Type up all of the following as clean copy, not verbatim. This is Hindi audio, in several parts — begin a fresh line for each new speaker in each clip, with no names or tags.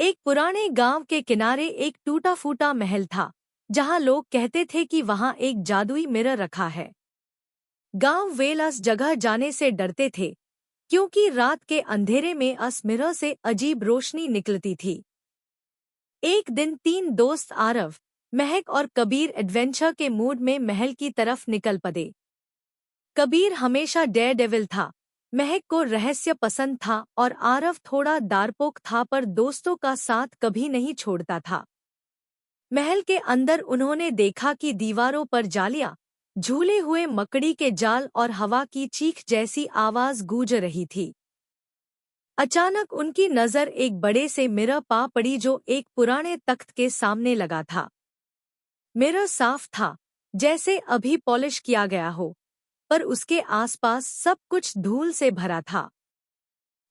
एक पुराने गांव के किनारे एक टूटा फूटा महल था, जहां लोग कहते थे कि वहां एक जादुई मिरर रखा है। गांव वेल उस जगह जाने से डरते थे, क्योंकि रात के अंधेरे में उस मिरर से अजीब रोशनी निकलती थी। एक दिन तीन दोस्त आरव, महक और कबीर एडवेंचर के मूड में महल की तरफ निकल पड़े। कबीर हमेशा डेयर डेविल था, महक को रहस्य पसंद था और आरव थोड़ा डरपोक था, पर दोस्तों का साथ कभी नहीं छोड़ता था। महल के अंदर उन्होंने देखा कि दीवारों पर जालियां, झूले हुए मकड़ी के जाल और हवा की चीख जैसी आवाज गूंज रही थी। अचानक उनकी नजर एक बड़े से मिरर पा पड़ी, जो एक पुराने तख्त के सामने लगा था। मिरर साफ था, जैसे अभी पॉलिश किया गया हो, पर उसके आसपास सब कुछ धूल से भरा था।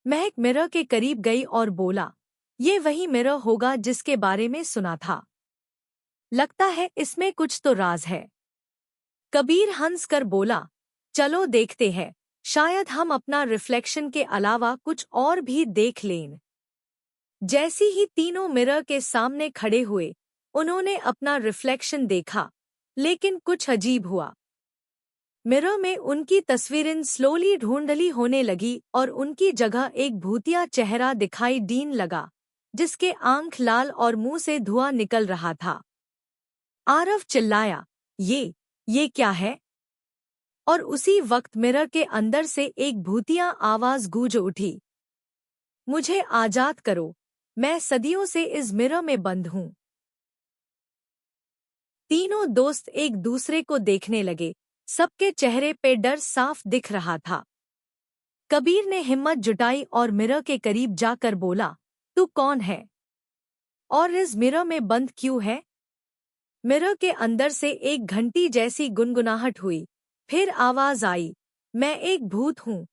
महक मिरर के करीब गई और बोला, ये वही मिरर होगा जिसके बारे में सुना था। लगता है इसमें कुछ तो राज है। कबीर हंसकर बोला, चलो देखते हैं, शायद हम अपना रिफ्लेक्शन के अलावा कुछ और भी देख लें। जैसी ही तीनों मिरर के सामने खड़े हुए, उन्होंने अपना रिफ्लेक्शन देखा, लेकिन कुछ अजीब हुआ। मिरर में उनकी तस्वीरें स्लोली धुंधली होने लगी और उनकी जगह एक भूतिया चेहरा दिखाई देने लगा, जिसके आंख लाल और मुंह से धुआं निकल रहा था। आरव चिल्लाया, ये क्या है? और उसी वक्त मिरर के अंदर से एक भूतिया आवाज गूंज उठी, मुझे आजाद करो, मैं सदियों से इस मिरर में बंद हूं। तीनों दोस्त एक दूसरे को देखने लगे, सबके चेहरे पे डर साफ दिख रहा था। कबीर ने हिम्मत जुटाई और मिरर के करीब जाकर बोला, तू कौन है और इस मिरर में बंद क्यों है? मिरर के अंदर से एक घंटी जैसी गुनगुनाहट हुई, फिर आवाज आई, मैं एक भूत हूँ।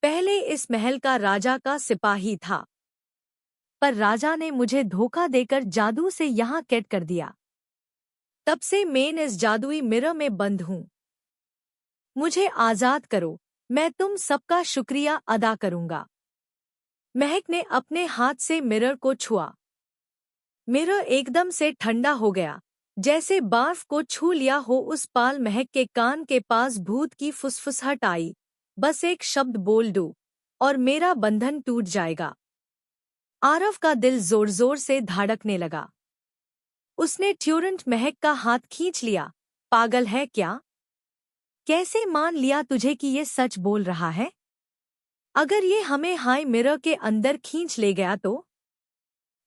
पहले इस महल का राजा का सिपाही था, पर राजा ने मुझे धोखा देकर जादू से यहाँ कैद कर दिया। तब से मैं इस जादुई मिरर में बंद हूँ। मुझे आजाद करो, मैं तुम सबका शुक्रिया अदा करूंगा। महक ने अपने हाथ से मिरर को छुआ। मिरर एकदम से ठंडा हो गया, जैसे बर्फ को छू लिया हो। उस पाल महक के कान के पास भूत की फुसफुसाहट आई, बस एक शब्द बोल दो और मेरा बंधन टूट जाएगा। आरव का दिल जोर जोर से धड़कने लगा। उसने तुरंत महक का हाथ खींच लिया। पागल है क्या? कैसे मान लिया तुझे कि ये सच बोल रहा है? अगर ये हमें हाई मिरर के अंदर खींच ले गया तो?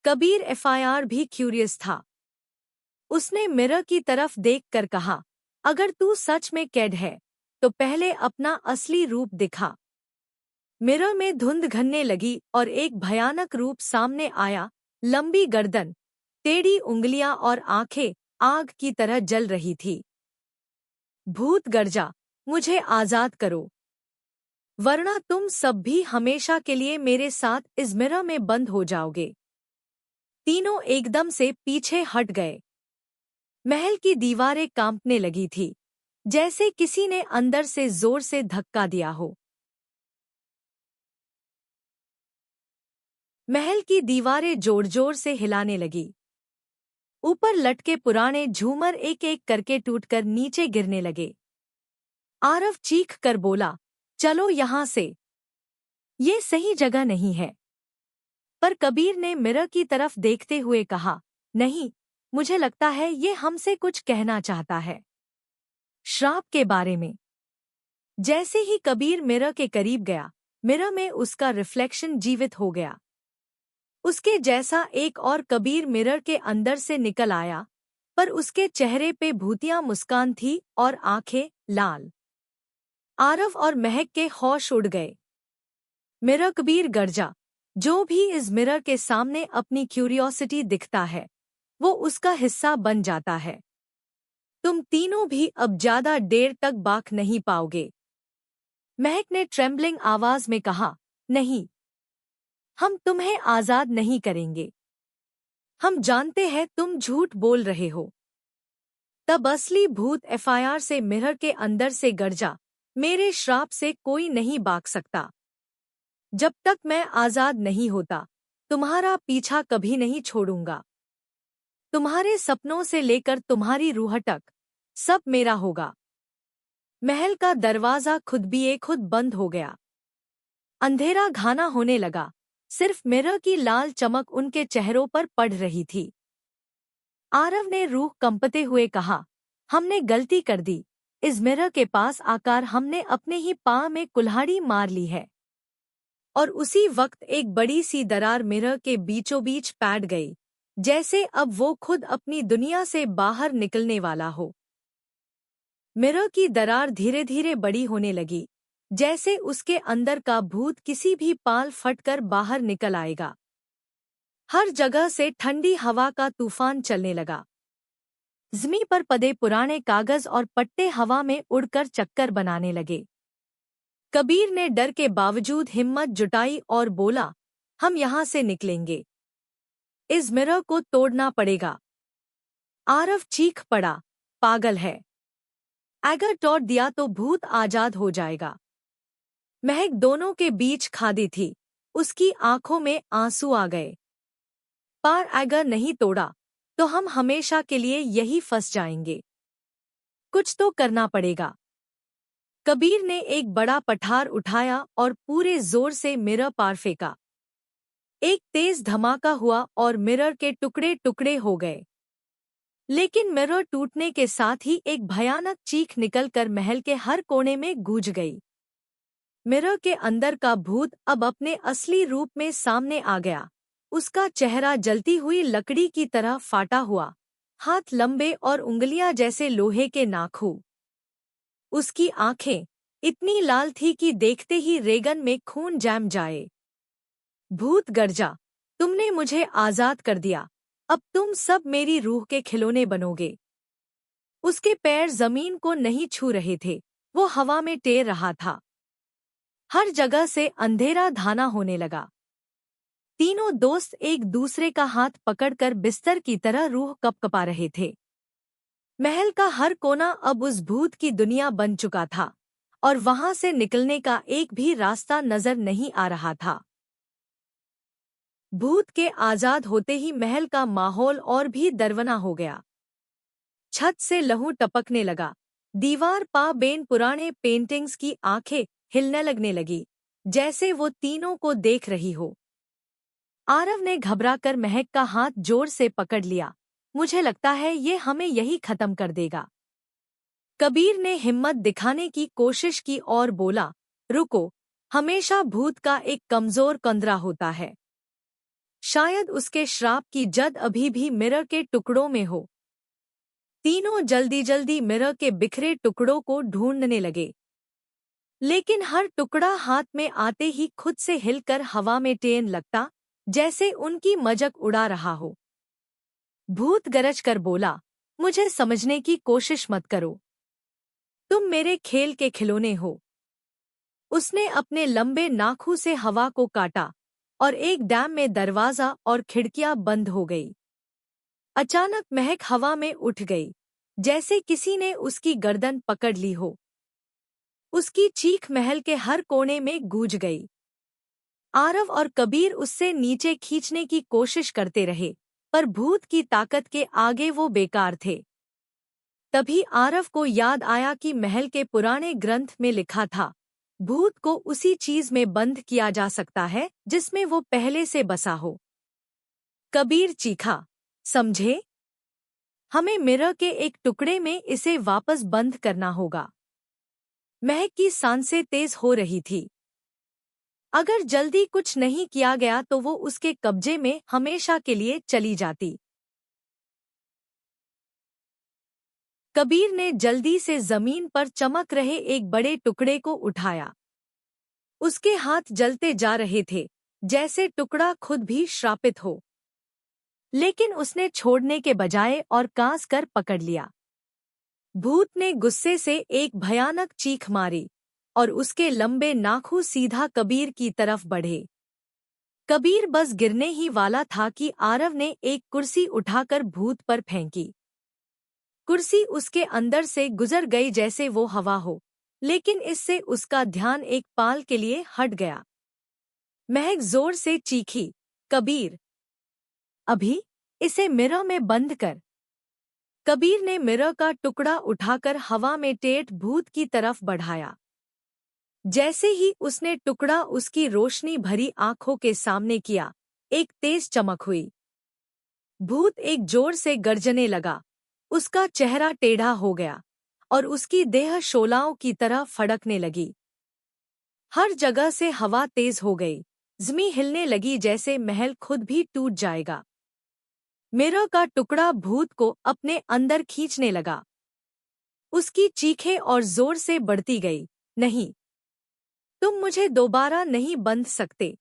कबीर एफआईआर भी क्यूरियस था। उसने मिरर की तरफ देखकर कहा, अगर तू सच में कैद है, तो पहले अपना असली रूप दिखा। मिरर में धुंध घनने लगी और एक भयानक रूप सामने आया। लंबी गर्दन, टेढ़ी उंगलियां और आंखें आग की तरह जल रही थी। भूत गर्जा, मुझे आजाद करो, वरना तुम सब भी हमेशा के लिए मेरे साथ इस मिरर में बंद हो जाओगे। तीनों एकदम से पीछे हट गए। महल की दीवारें कांपने लगी थी, जैसे किसी ने अंदर से जोर से धक्का दिया हो। महल की दीवारें जोर जोर से हिलाने लगी। ऊपर लटके पुराने झूमर एक एक करके टूटकर नीचे गिरने लगे। आरव चीख कर बोला, चलो यहाँ से, ये सही जगह नहीं है। पर कबीर ने मिरर की तरफ देखते हुए कहा, नहीं, मुझे लगता है ये हमसे कुछ कहना चाहता है, श्राप के बारे में। जैसे ही कबीर मिरर के करीब गया, मिरर में उसका रिफ्लेक्शन जीवित हो गया। उसके जैसा एक और कबीर मिरर के अंदर से निकल आया, पर उसके चेहरे पे भूतिया मुस्कान थी और आंखें लाल। आरव और महक के होश उड़ गए। मिरर कबीर गर्जा, जो भी इस मिरर के सामने अपनी क्यूरियोसिटी दिखता है, वो उसका हिस्सा बन जाता है। तुम तीनों भी अब ज्यादा देर तक बाक नहीं पाओगे। महक ने ट्रेम्बलिंग आवाज में कहा, नहीं, हम तुम्हें आजाद नहीं करेंगे। हम जानते हैं तुम झूठ बोल रहे हो। तब असली भूत एफआईआर से मिरर के अंदर से गर्जा, मेरे श्राप से कोई नहीं भाग सकता। जब तक मैं आजाद नहीं होता, तुम्हारा पीछा कभी नहीं छोड़ूंगा। तुम्हारे सपनों से लेकर तुम्हारी रूह तक सब मेरा होगा। महल का दरवाजा खुद बंद हो गया। अंधेरा घाना होने लगा। सिर्फ मिरर की लाल चमक उनके चेहरों पर पड़ रही थी। आरव ने रूह कंपते हुए कहा, हमने गलती कर दी। इस मिरर के पास आकर हमने अपने ही पाँव में कुल्हाड़ी मार ली है। और उसी वक्त एक बड़ी सी दरार मिरर के बीचों बीच पैड गई, जैसे अब वो खुद अपनी दुनिया से बाहर निकलने वाला हो। मिरर की दरार धीरे धीरे बड़ी होने लगी, जैसे उसके अंदर का भूत किसी भी पाल फटकर बाहर निकल आएगा। हर जगह से ठंडी हवा का तूफान चलने लगा। ज़मीन पर पड़े पुराने कागज और पट्टे हवा में उड़कर चक्कर बनाने लगे। कबीर ने डर के बावजूद हिम्मत जुटाई और बोला, हम यहाँ से निकलेंगे। इस मिरर को तोड़ना पड़ेगा। आरव चीख पड़ा, पागल है। अगर तोड़ दिया तो भूत आजाद हो जाएगा। महक दोनों के बीच खादी थी। उसकी आंखों में आंसू आ गए। पर अगर नहीं तोड़ा तो हम हमेशा के लिए यही फंस जाएंगे। कुछ तो करना पड़ेगा। कबीर ने एक बड़ा पठार उठाया और पूरे जोर से मिरर पार फेंका। एक तेज धमाका हुआ और मिरर के टुकड़े टुकड़े हो गए। लेकिन मिरर टूटने के साथ ही एक भयानक चीख निकलकर महल के हर कोने में गूंज गई। मिरर के अंदर का भूत अब अपने असली रूप में सामने आ गया। उसका चेहरा जलती हुई लकड़ी की तरह फाटा हुआ, हाथ लंबे और उंगलियां जैसे लोहे के नाखून। उसकी आंखें इतनी लाल थी कि देखते ही रेगन में खून जम जाए। भूत गर्जा, तुमने मुझे आजाद कर दिया। अब तुम सब मेरी रूह के खिलौने बनोगे। उसके पैर जमीन को नहीं छू रहे थे, वो हवा में तैर रहा था। हर जगह से अंधेरा घाना होने लगा। तीनों दोस्त एक दूसरे का हाथ पकड़कर बिस्तर की तरह रूह कपकपा रहे थे। महल का हर कोना अब उस भूत की दुनिया बन चुका था और वहां से निकलने का एक भी रास्ता नजर नहीं आ रहा था। भूत के आजाद होते ही महल का माहौल और भी दरवना हो गया। छत से लहू टपकने लगा। दीवार पा बेन पुराने पेंटिंग्स की आंखें हिलने लगने लगी, जैसे वो तीनों को देख रही हो। आरव ने घबराकर महक का हाथ जोर से पकड़ लिया। मुझे लगता है ये हमें यही खत्म कर देगा। कबीर ने हिम्मत दिखाने की कोशिश की और बोला, रुको, हमेशा भूत का एक कमजोर कंदरा होता है। शायद उसके श्राप की जद अभी भी मिरर के टुकड़ों में हो। तीनों जल्दी जल्दी मिरर के बिखरे टुकड़ों को ढूंढने लगे, लेकिन हर टुकड़ा हाथ में आते ही खुद से हिलकर हवा में तैरने लगता, जैसे उनकी मजाक उड़ा रहा हो। भूत गरज कर बोला, मुझे समझने की कोशिश मत करो। तुम मेरे खेल के खिलौने हो। उसने अपने लंबे नाखून से हवा को काटा और एक डैम में दरवाजा और खिड़कियां बंद हो गई। अचानक महक हवा में उठ गई, जैसे किसी ने उसकी गर्दन पकड़ ली हो। उसकी चीख महल के हर कोने में गूंज गई। आरव और कबीर उससे नीचे खींचने की कोशिश करते रहे, पर भूत की ताकत के आगे वो बेकार थे। तभी आरव को याद आया कि महल के पुराने ग्रंथ में लिखा था, भूत को उसी चीज में बंद किया जा सकता है जिसमें वो पहले से बसा हो। कबीर चीखा, समझे? हमें मिरर के एक टुकड़े में इसे वापस बंद करना होगा। महक की सांसें तेज हो रही थी। अगर जल्दी कुछ नहीं किया गया तो वो उसके कब्जे में हमेशा के लिए चली जाती। कबीर ने जल्दी से जमीन पर चमक रहे एक बड़े टुकड़े को उठाया। उसके हाथ जलते जा रहे थे, जैसे टुकड़ा खुद भी श्रापित हो। लेकिन उसने छोड़ने के बजाय और कांस कर पकड़ लिया। भूत ने गुस्से से एक भयानक चीख मारी और उसके लंबे नाखून सीधा कबीर की तरफ बढ़े। कबीर बस गिरने ही वाला था कि आरव ने एक कुर्सी उठाकर भूत पर फेंकी। कुर्सी उसके अंदर से गुजर गई जैसे वो हवा हो, लेकिन इससे उसका ध्यान एक पाल के लिए हट गया। महक जोर से चीखी, कबीर, अभी इसे मिरर में बंद कर। कबीर ने मिरर का टुकड़ा उठाकर हवा में टेढ़ भूत की तरफ बढ़ाया। जैसे ही उसने टुकड़ा उसकी रोशनी भरी आंखों के सामने किया, एक तेज चमक हुई। भूत एक जोर से गर्जने लगा। उसका चेहरा टेढ़ा हो गया और उसकी देह शोलाओं की तरह फड़कने लगी। हर जगह से हवा तेज हो गई। ज़मीन हिलने लगी जैसे महल खुद भी टूट जाएगा। मिरर का टुकड़ा भूत को अपने अंदर खींचने लगा। उसकी चीखें और जोर से बढ़ती गई। नहीं, तुम मुझे दोबारा नहीं बंध सकते।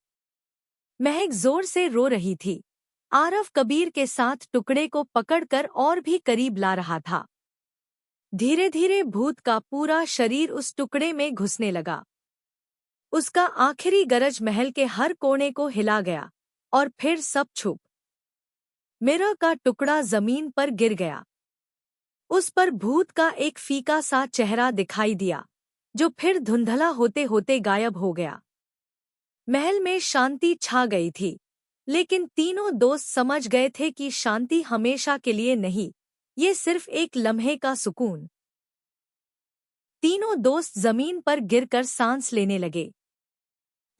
महक जोर से रो रही थी। आरव कबीर के साथ टुकड़े को पकड़कर और भी करीब ला रहा था। धीरे धीरे भूत का पूरा शरीर उस टुकड़े में घुसने लगा। उसका आखिरी गरज महल के हर कोने को हिला गया और फिर सब चुप। मिरर का टुकड़ा जमीन पर गिर गया। उस पर भूत का एक फीका सा चेहरा दिखाई दिया, जो फिर धुंधला होते होते गायब हो गया। महल में शांति छा गई थी, लेकिन तीनों दोस्त समझ गए थे कि शांति हमेशा के लिए नहीं, ये सिर्फ एक लम्हे का सुकून। तीनों दोस्त जमीन पर गिरकर सांस लेने लगे।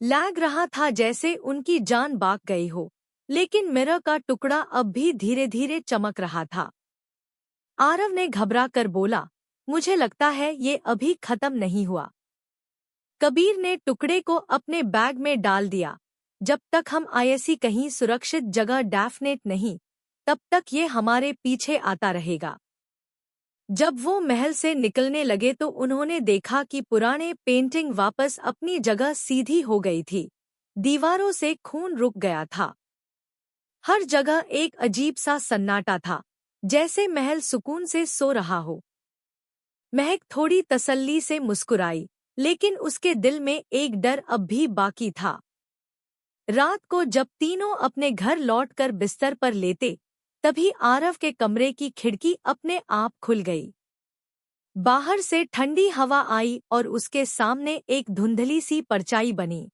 लग रहा था जैसे उनकी जान बाक गई हो, लेकिन मिरर का टुकड़ा अब भी धीरे धीरे चमक रहा था। आरव ने घबरा कर बोला, मुझे लगता है ये अभी खत्म नहीं हुआ। कबीर ने टुकड़े को अपने बैग में डाल दिया। जब तक हम ऐसी कहीं सुरक्षित जगह डेफिनेट नहीं, तब तक ये हमारे पीछे आता रहेगा। जब वो महल से निकलने लगे तो उन्होंने देखा कि पुराने पेंटिंग वापस अपनी जगह सीधी हो गई थी। दीवारों से खून रुक गया था। हर जगह एक अजीब सा सन्नाटा था, जैसे महल सुकून से सो रहा हो। महक थोड़ी तसल्ली से मुस्कुराई, लेकिन उसके दिल में एक डर अब भी बाकी था। रात को जब तीनों अपने घर लौटकर बिस्तर पर लेटे, तभी आरव के कमरे की खिड़की अपने आप खुल गई। बाहर से ठंडी हवा आई और उसके सामने एक धुंधली सी परछाई बनी।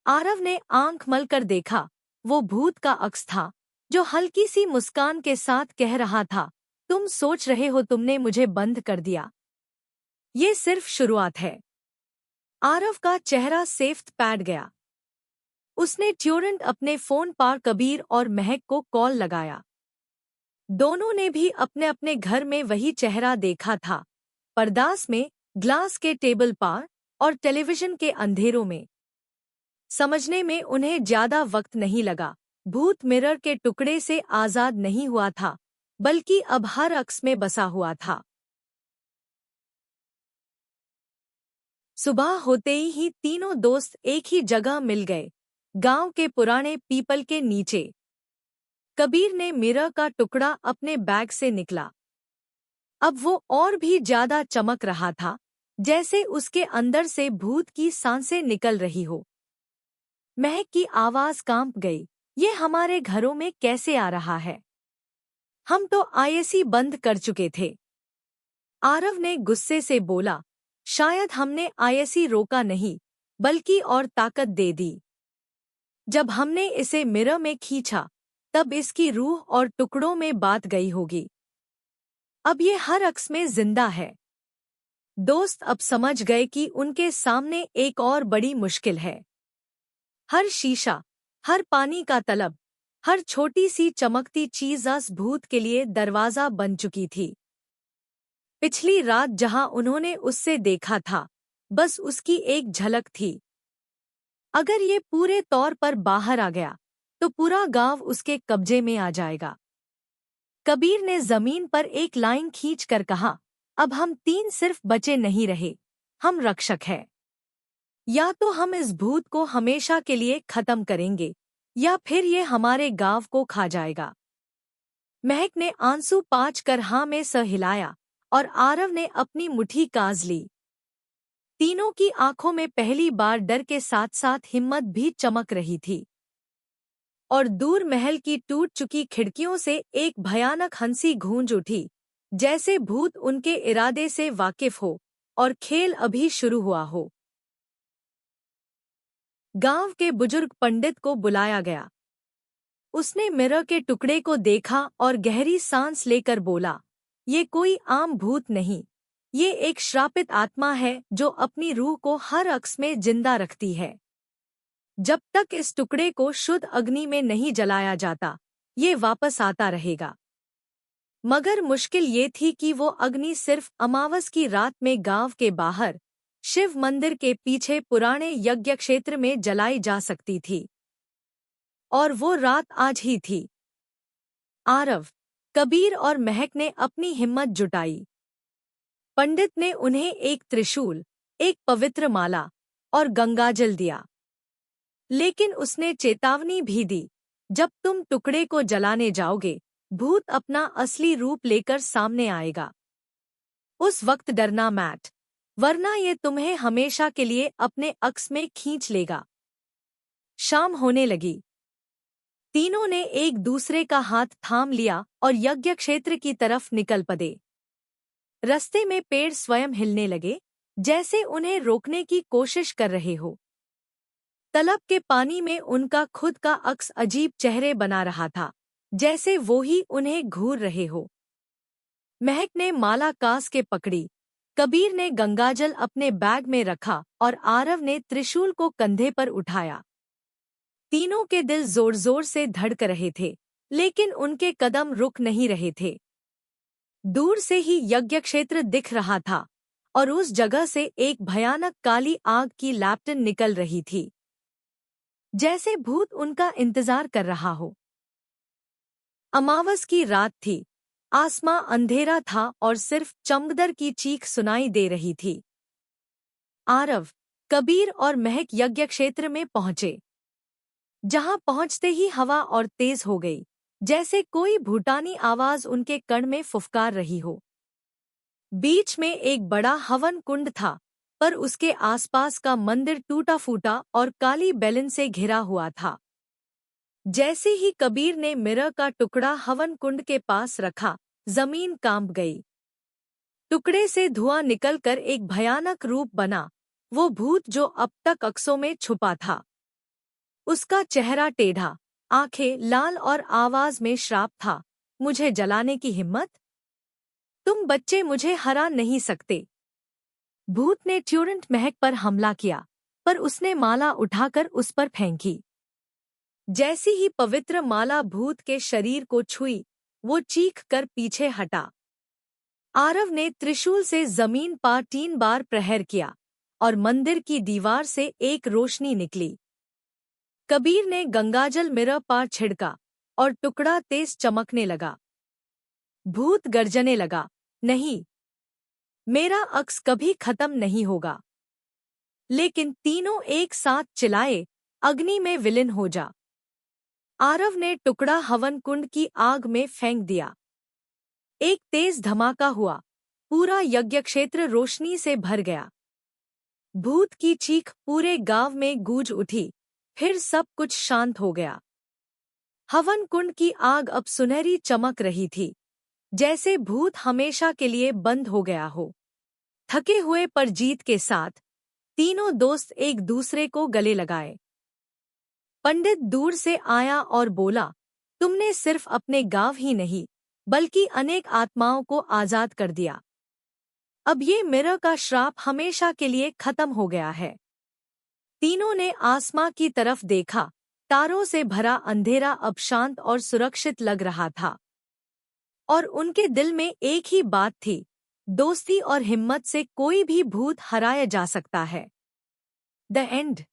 आरव ने आंख मलकर देखा, वो भूत का अक्स था, जो हल्की सी मुस्कान के साथ कह रहा था, तुम सोच रहे हो तुमने मुझे बंद कर दिया? ये सिर्फ शुरुआत है। आरव का चेहरा सेफ्ट पैड गया। उसने ट्यूरेंट अपने फोन पर कबीर और महक को कॉल लगाया। दोनों ने भी अपने अपने घर में वही चेहरा देखा था, पर्दास में, ग्लास के टेबल पर और टेलीविजन के अंधेरों में। समझने में उन्हें ज्यादा वक्त नहीं लगा। भूत मिरर के टुकड़े से आजाद नहीं हुआ था, बल्कि अब हर अक्स में बसा हुआ था। सुबह होते ही तीनों दोस्त एक ही जगह मिल गए, गांव के पुराने पीपल के नीचे। कबीर ने मिरर का टुकड़ा अपने बैग से निकला। अब वो और भी ज्यादा चमक रहा था, जैसे उसके अंदर से भूत की सांसें निकल रही हो। महक की आवाज कांप गई, ये हमारे घरों में कैसे आ रहा है? हम तो आईएसी बंद कर चुके थे। आरव ने गुस्से से बोला, शायद हमने आईएसी रोका नहीं, बल्कि और ताकत दे दी। जब हमने इसे मिरर में खींचा, तब इसकी रूह और टुकड़ों में बात गई होगी। अब ये हर अक्स में जिंदा है। दोस्त अब समझ गए कि उनके सामने एक और बड़ी मुश्किल है। हर शीशा, हर पानी का तलब, हर छोटी सी चमकती चीज उस भूत के लिए दरवाजा बन चुकी थी। पिछली रात जहां उन्होंने उससे देखा था, बस उसकी एक झलक थी। अगर ये पूरे तौर पर बाहर आ गया, तो पूरा गांव उसके कब्जे में आ जाएगा। कबीर ने जमीन पर एक लाइन खींचकर कहा, अब हम तीन सिर्फ बचे नहीं रहे, हम रक्षक हैं। या तो हम इस भूत को हमेशा के लिए खत्म करेंगे, या फिर ये हमारे गांव को खा जाएगा। महक ने आंसू पांच कर हाँ में सर हिलाया और आरव ने अपनी मुट्ठी काज ली। तीनों की आंखों में पहली बार डर के साथ साथ हिम्मत भी चमक रही थी। और दूर महल की टूट चुकी खिड़कियों से एक भयानक हंसी गूंज उठी, जैसे भूत उनके इरादे से वाकिफ हो और खेल अभी शुरू हुआ हो। गांव के बुजुर्ग पंडित को बुलाया गया। उसने मिरर के टुकड़े को देखा और गहरी सांस लेकर बोला, ये कोई आम भूत नहीं, ये एक श्रापित आत्मा है जो अपनी रूह को हर अक्स में जिंदा रखती है। जब तक इस टुकड़े को शुद्ध अग्नि में नहीं जलाया जाता, ये वापस आता रहेगा। मगर मुश्किल ये थी कि वो अग्नि सिर्फ अमावस की रात में गांव के बाहर शिव मंदिर के पीछे पुराने यज्ञ क्षेत्र में जलाई जा सकती थी। और वो रात आज ही थी। आरव, कबीर और महक ने अपनी हिम्मत जुटाई। पंडित ने उन्हें एक त्रिशूल, एक पवित्र माला और गंगाजल दिया। लेकिन उसने चेतावनी भी दी, जब तुम टुकड़े को जलाने जाओगे, भूत अपना असली रूप लेकर सामने आएगा। उस वक्त डरना मत, वरना ये तुम्हें हमेशा के लिए अपने अक्स में खींच लेगा। शाम होने लगी। तीनों ने एक दूसरे का हाथ थाम लिया और यज्ञ क्षेत्र की तरफ निकल पड़े। रास्ते में पेड़ स्वयं हिलने लगे, जैसे उन्हें रोकने की कोशिश कर रहे हो। तालाब के पानी में उनका खुद का अक्स अजीब चेहरे बना रहा था, जैसे वो ही उन्हें घूर रहे हो। महक ने माला कास के पकड़ी, कबीर ने गंगाजल अपने बैग में रखा और आरव ने त्रिशूल को कंधे पर उठाया। तीनों के दिल जोर जोर से धड़क रहे थे, लेकिन उनके कदम रुक नहीं रहे थे। दूर से ही यज्ञ क्षेत्र दिख रहा था और उस जगह से एक भयानक काली आग की लैप्टन निकल रही थी, जैसे भूत उनका इंतजार कर रहा हो। अमावस की रात थी, आसमां अंधेरा था और सिर्फ चमगदर की चीख सुनाई दे रही थी। आरव, कबीर और महक यज्ञ क्षेत्र में पहुंचे। जहां पहुंचते ही हवा और तेज हो गई, जैसे कोई भूटानी आवाज उनके कण में फुफकार रही हो। बीच में एक बड़ा हवन कुंड था, पर उसके आसपास का मंदिर टूटा फूटा और काली बेलन से घिरा हुआ था। जैसे ही कबीर ने मिरर का टुकड़ा हवन कुंड के पास रखा, जमीन कांप गई। टुकड़े से धुआं निकलकर एक भयानक रूप बना, वो भूत जो अब तक अक्सों में छुपा था। उसका चेहरा टेढ़ा, आंखें लाल और आवाज में श्राप था, मुझे जलाने की हिम्मत? तुम बच्चे मुझे हरा नहीं सकते। भूत ने तुरंत महक पर हमला किया, पर उसने माला उठाकर उस पर फेंकी। जैसी ही पवित्र माला भूत के शरीर को छुई, वो चीख कर पीछे हटा। आरव ने त्रिशूल से जमीन पर 3 बार प्रहार किया और मंदिर की दीवार से एक रोशनी निकली। कबीर ने गंगाजल मिरर पर छिड़का और टुकड़ा तेज चमकने लगा। भूत गर्जने लगा, नहीं, मेरा अक्स कभी खत्म नहीं होगा। लेकिन तीनों एक साथ चिल्लाए, अग्नि में विलीन हो जा। आरव ने टुकड़ा हवन कुंड की आग में फेंक दिया। एक तेज धमाका हुआ, पूरा यज्ञ क्षेत्र रोशनी से भर गया। भूत की चीख पूरे गांव में गूंज उठी, फिर सब कुछ शांत हो गया। हवन कुंड की आग अब सुनहरी चमक रही थी, जैसे भूत हमेशा के लिए बंद हो गया हो। थके हुए पर जीत के साथ तीनों दोस्त एक दूसरे को गले लगाए। पंडित दूर से आया और बोला, तुमने सिर्फ अपने गांव ही नहीं, बल्कि अनेक आत्माओं को आजाद कर दिया। अब ये मिरर का श्राप हमेशा के लिए खत्म हो गया है। तीनों ने आसमां की तरफ देखा, तारों से भरा अंधेरा अब शांत और सुरक्षित लग रहा था। और उनके दिल में एक ही बात थी, दोस्ती और हिम्मत से कोई भी भूत हराया जा सकता है। The end.